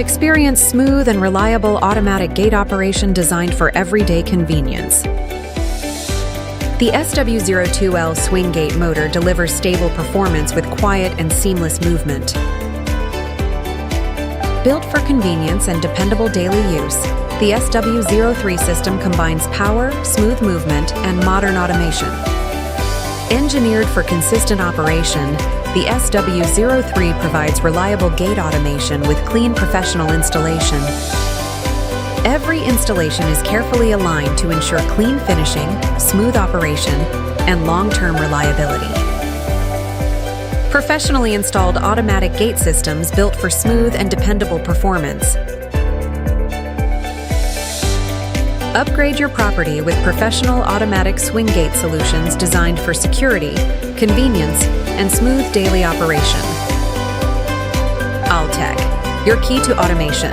Experience smooth and reliable automatic gate operation designed for everyday convenience. The SW-02L swing gate motor delivers stable performance with quiet and seamless movement. Built for convenience and dependable daily use, the SW-03 system combines power, smooth movement, and modern automation. Engineered for consistent operation, the SW-03 provides reliable gate automation with clean professional installation. Every installation is carefully aligned to ensure clean finishing, smooth operation, and long-term reliability. Professionally installed automatic gate systems built for smooth and dependable performance. Upgrade your property with professional automatic swing gate solutions designed for security, convenience, and smooth daily operation. Altech, your key to automation.